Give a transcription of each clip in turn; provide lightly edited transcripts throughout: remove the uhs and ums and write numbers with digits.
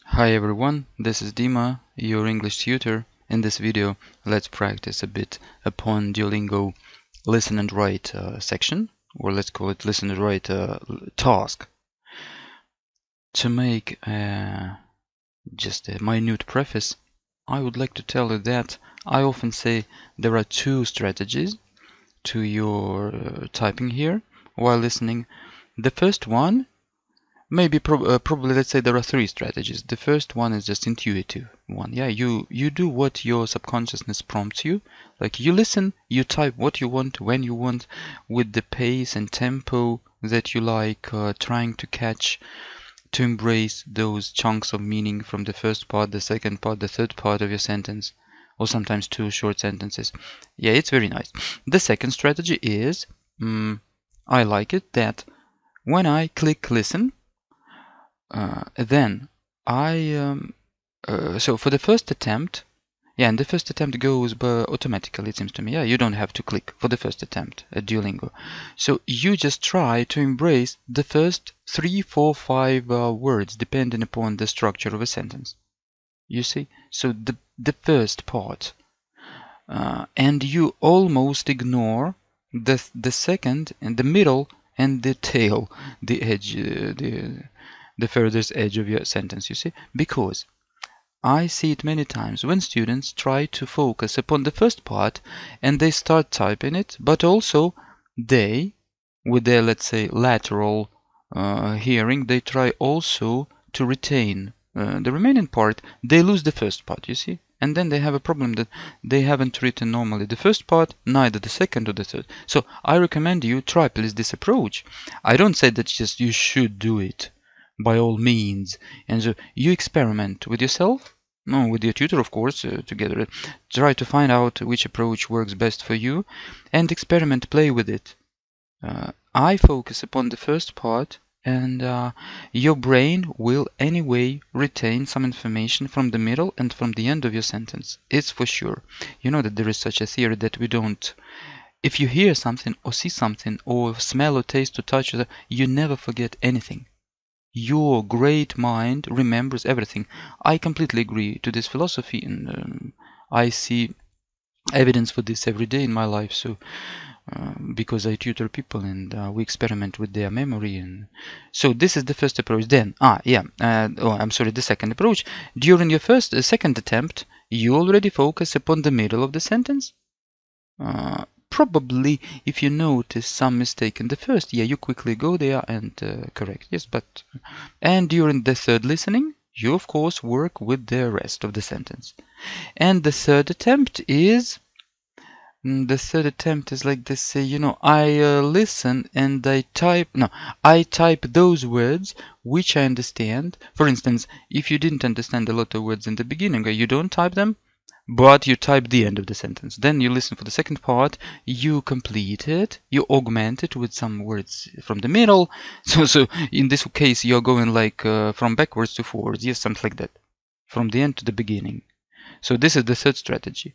Hi everyone, this is Dima, your English tutor. In this video, let's practice a bit upon Duolingo listen and write section, or let's call it listen and write task. To make just a minute preface, I would like to tell you that I often say there are two strategies to your typing here while listening. The first one, probably let's say there are three strategies. The first one is just intuitive one. Yeah, you do what your subconsciousness prompts you. Like you listen, you type what you want, when you want, with the pace and tempo that you like, trying to catch, to embrace those chunks of meaning from the first part, the second part, the third part of your sentence, or sometimes two short sentences. Yeah, it's very nice. The second strategy is, I like it that when I click listen, then so for the first attempt, yeah, and the first attempt goes automatically, it seems to me. Yeah, you don't have to click for the first attempt at Duolingo. So you just try to embrace the first 3, 4, 5 words, depending upon the structure of a sentence. You see? So the first part. And you almost ignore the second and the middle and the tail, the edge, the furthest edge of your sentence, you see? Because I see it many times when students try to focus upon the first part and they start typing it, but also they, with their, let's say, lateral hearing, they try also to retain the remaining part. They lose the first part, you see? And then they have a problem that they haven't written normally the first part, neither the second or the third. So I recommend you try please this approach. I don't say that just you should do it by all means. And so you experiment with yourself, no, with your tutor, of course, together. Try to find out which approach works best for you and experiment, play with it. I focus upon the first part, and your brain will anyway retain some information from the middle and from the end of your sentence. It's for sure. You know that there is such a theory that we don't. If you hear something or see something or smell or taste or touch, you never forget anything. Your great mind remembers everything. I completely agree to this philosophy, and I see evidence for this every day in my life. So, because I tutor people and we experiment with their memory, and so this is the first approach. Then, I'm sorry, the second approach. During your second attempt, you already focus upon the middle of the sentence. Probably if you notice some mistake in the first, yeah, you quickly go there and correct. Yes, and during the third listening, you of course work with the rest of the sentence. And the third attempt is like they say, I listen and I type those words which I understand. For instance, if you didn't understand a lot of words in the beginning, you don't type them, but you type the end of the sentence. Then you listen for the second part, you complete it, you augment it with some words from the middle. So in this case, you're going like from backwards to forwards, yes, something like that, from the end to the beginning. So this is the third strategy.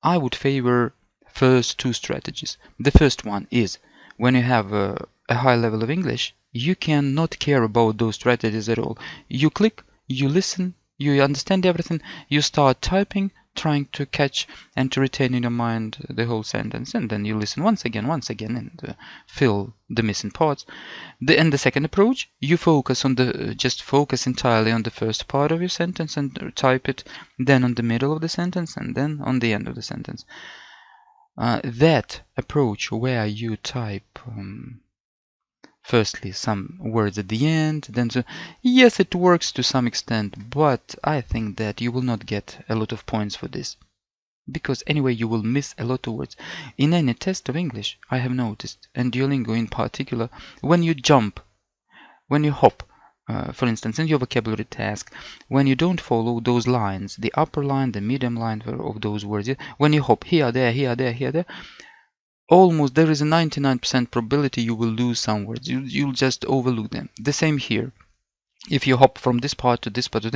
I would favor first two strategies. The first one is when you have a high level of English, you cannot care about those strategies at all. You click, you listen, you understand everything, you start typing, trying to catch and to retain in your mind the whole sentence, and then you listen once again, and fill the missing parts. And the second approach, you focus on just focus entirely on the first part of your sentence and type it, then on the middle of the sentence, and then on the end of the sentence. That approach where you type firstly some words at the end, yes, it works to some extent, but I think that you will not get a lot of points for this. Because anyway, you will miss a lot of words. In any test of English, I have noticed, and Duolingo in particular, when you jump, when you hop, for instance, in your vocabulary task, when you don't follow those lines, the upper line, the medium line of those words, when you hop here, there, here, there, here, there, almost there is a 99% probability you will lose some words. You'll just overlook them. The same here. If you hop from this part to this part,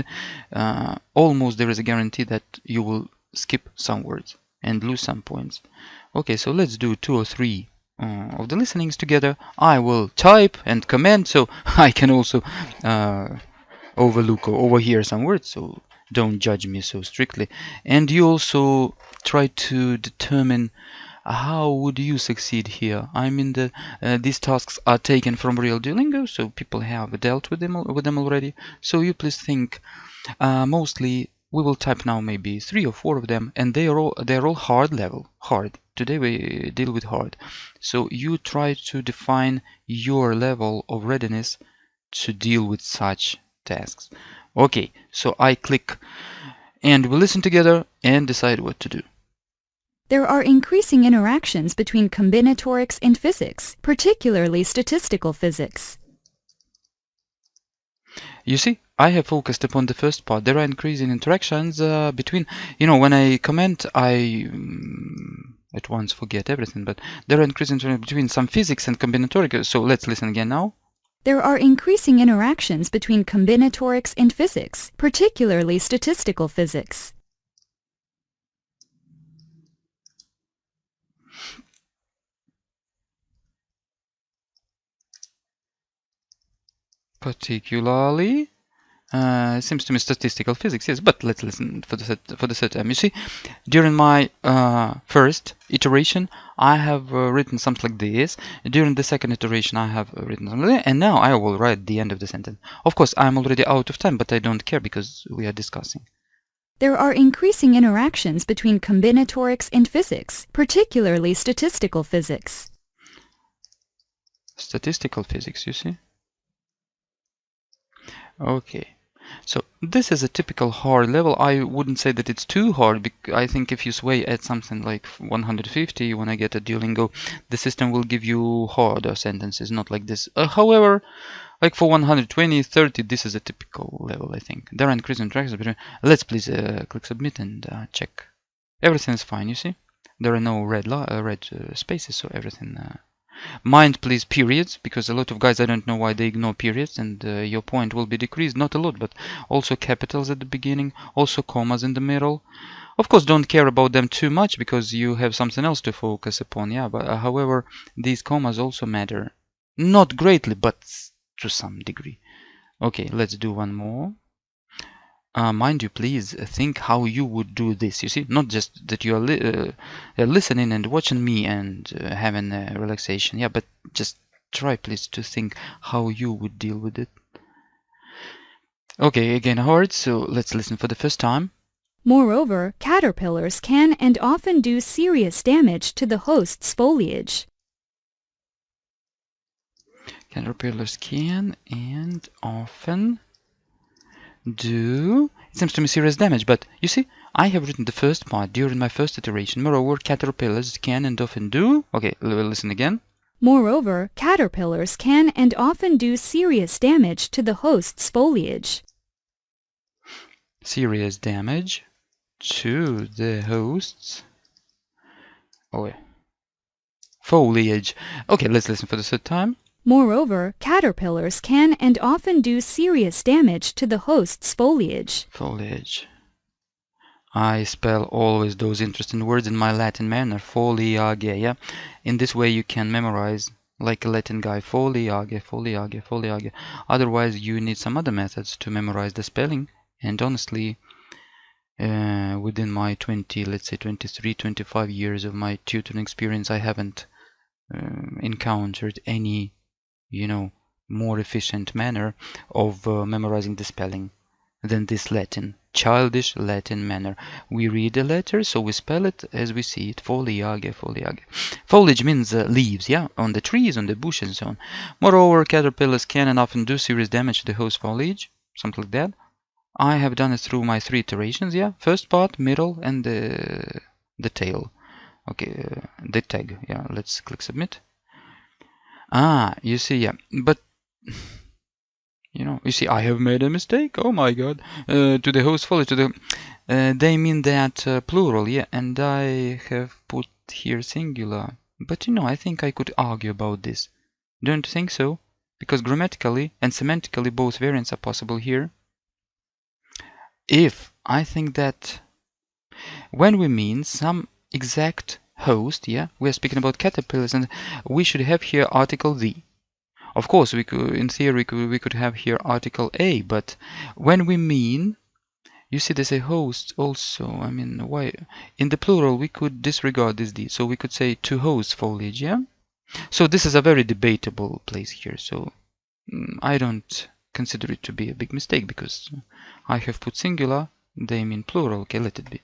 almost there is a guarantee that you will skip some words and lose some points. Okay, so let's do 2 or 3 of the listenings together. I will type and comment, so I can also overlook or overhear some words, so don't judge me so strictly. And you also try to determine how would you succeed here. I mean, these tasks are taken from real Duolingo, so people have dealt with them already. So you please think. Mostly we will type now maybe 3 or 4 of them, and they're all hard level. Hard. Today we deal with hard. So you try to define your level of readiness to deal with such tasks. Okay, so I click and we listen together and decide what to do. There are increasing interactions between combinatorics and physics, particularly statistical physics. You see, I have focused upon the first part. There are increasing interactions between, when I comment, I at once forget everything, but there are increasing interactions between some physics and combinatorics. So let's listen again now. There are increasing interactions between combinatorics and physics, particularly statistical physics. Particularly, it seems to me statistical physics, yes, but let's listen for the third time. You see, during my first iteration, I have written something like this. During the second iteration, I have written something like that, and now I will write the end of the sentence. Of course, I'm already out of time, but I don't care because we are discussing. There are increasing interactions between combinatorics and physics, particularly statistical physics. Statistical physics, you see? Okay. So this is a typical hard level. I wouldn't say that it's too hard. I think if you sway at something like 150 when I get a Duolingo, the system will give you harder sentences, not like this. However, like for 120, 30, this is a typical level, I think. There are increasing interactions between. Let's please click submit and check. Everything is fine, you see? There are no red spaces, so everything. Mind please periods, because a lot of guys, I don't know why they ignore periods, and your point will be decreased, not a lot, but also capitals at the beginning, also commas in the middle. Of course, don't care about them too much because you have something else to focus upon, yeah, but however, these commas also matter. Not greatly, but to some degree. Okay, let's do one more. Mind you, please think how you would do this. You see, not just that you are listening and watching me and having a relaxation. Yeah, but just try, please, to think how you would deal with it. Okay, again, hard. So let's listen for the first time. Moreover, caterpillars can and often do serious damage to the host's foliage. Caterpillars can and often do, it seems to me, serious damage, but you see, I have written the first part during my first iteration. Moreover, caterpillars can and often do. Okay, we'll listen again. Moreover, caterpillars can and often do serious damage to the host's foliage. Serious damage to the host's foliage. Okay, let's listen for the third time. Moreover, caterpillars can and often do serious damage to the host's foliage. Foliage. I spell always those interesting words in my Latin manner. Foliage, yeah? In this way you can memorize like a Latin guy. Foliage, foliage, foliage. Otherwise you need some other methods to memorize the spelling. And honestly, within my 23, 25 years of my tutoring experience, I haven't encountered any more efficient manner of memorizing the spelling than this Latin, childish Latin manner. We read a letter, so we spell it as we see it. Foliage, foliage. Foliage means leaves, yeah, on the trees, on the bushes, and so on. Moreover, caterpillars can and often do serious damage to the host foliage, something like that. I have done it through my 3 iterations, yeah. First part, middle, and the tail. Okay, the tag, yeah. Let's click submit. You see, yeah, but you see, I have made a mistake. Oh my God! To the host foliage, they mean that plural, yeah, and I have put here singular. But I think I could argue about this. Don't you think so? Because grammatically and semantically, both variants are possible here. If I think that when we mean some exact host, yeah, we are speaking about caterpillars, and we should have here article the. Of course, we could, in theory, we could have here article A, but when we mean, you see, there's a host also. I mean, why? In the plural, we could disregard this D. So we could say to host foliage, yeah? So this is a very debatable place here. So I don't consider it to be a big mistake because I have put singular, they mean plural. Okay, let it be.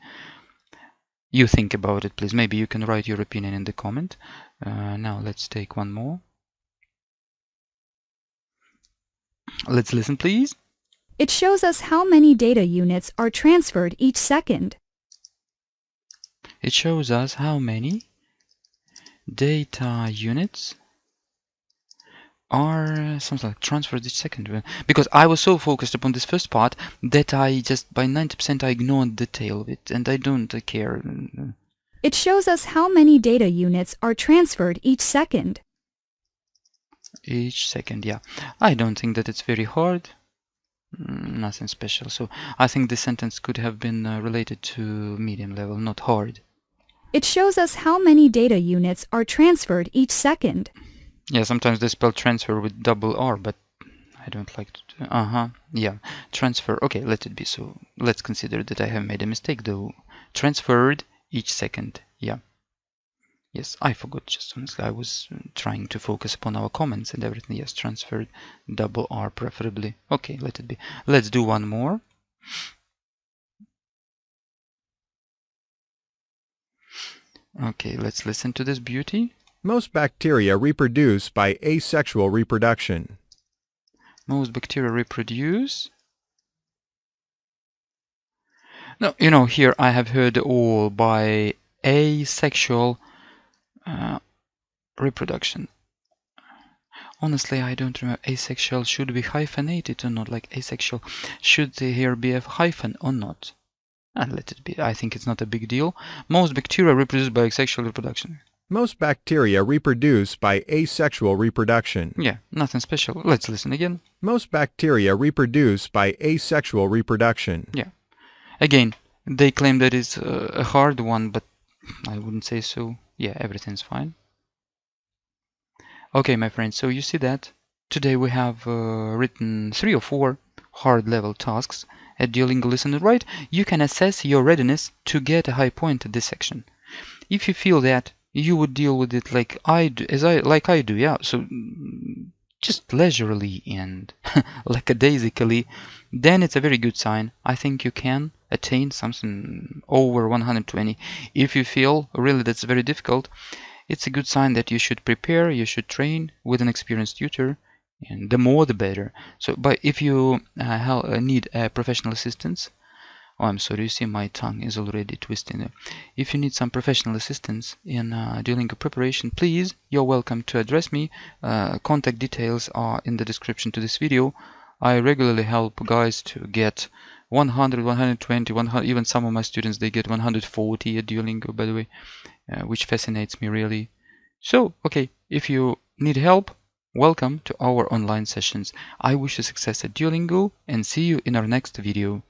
You think about it, please. Maybe you can write your opinion in the comment. Now let's take one more. Let's listen, please. It shows us how many data units are transferred each second. It shows us how many data units are something like transferred each second. Because I was so focused upon this first part that I just by 90% I ignored the tail of it, and I don't care. It shows us how many data units are transferred each second. Each second, yeah. I don't think that it's very hard. Nothing special. So I think this sentence could have been related to medium level, not hard. It shows us how many data units are transferred each second. Yeah, sometimes they spell transfer with double R, but I don't like to. Yeah, transfer. Okay, let it be. So let's consider that I have made a mistake though. Transferred each second. Yeah. Yes, I forgot, just honestly. I was trying to focus upon our comments and everything. Yes, transferred, double R preferably. Okay, let it be. Let's do one more. Okay, let's listen to this beauty. Most bacteria reproduce by asexual reproduction. Most bacteria reproduce. No, you know, here I have heard all by asexual reproduction. Honestly, I don't remember. Asexual should be hyphenated or not, like asexual. Should here be a hyphen or not? And let it be. I think it's not a big deal. Most bacteria reproduce by asexual reproduction. Most bacteria reproduce by asexual reproduction. Yeah, nothing special. Let's listen again. Most bacteria reproduce by asexual reproduction. Yeah. Again, they claim that it's a hard one, but I wouldn't say so. Yeah, everything's fine. Okay, my friends, so you see that today we have written 3 or 4 hard level tasks at Duolingo Listen and Write. You can assess your readiness to get a high point at this section. If you feel that you would deal with it like I do, yeah, so just leisurely and lackadaisically, then it's a very good sign. I think you can attain something over 120. If you feel really that's very difficult, it's a good sign that you should prepare, you should train with an experienced tutor, and the more the better. So, but if you need professional assistance, oh, I'm sorry, you see my tongue is already twisting there. If you need some professional assistance in Duolingo preparation, please, you're welcome to address me. Contact details are in the description to this video. I regularly help guys to get 100, 120, 100, even some of my students, they get 140 at Duolingo, by the way. Which fascinates me really. So, okay, if you need help, welcome to our online sessions. I wish you success at Duolingo and see you in our next video.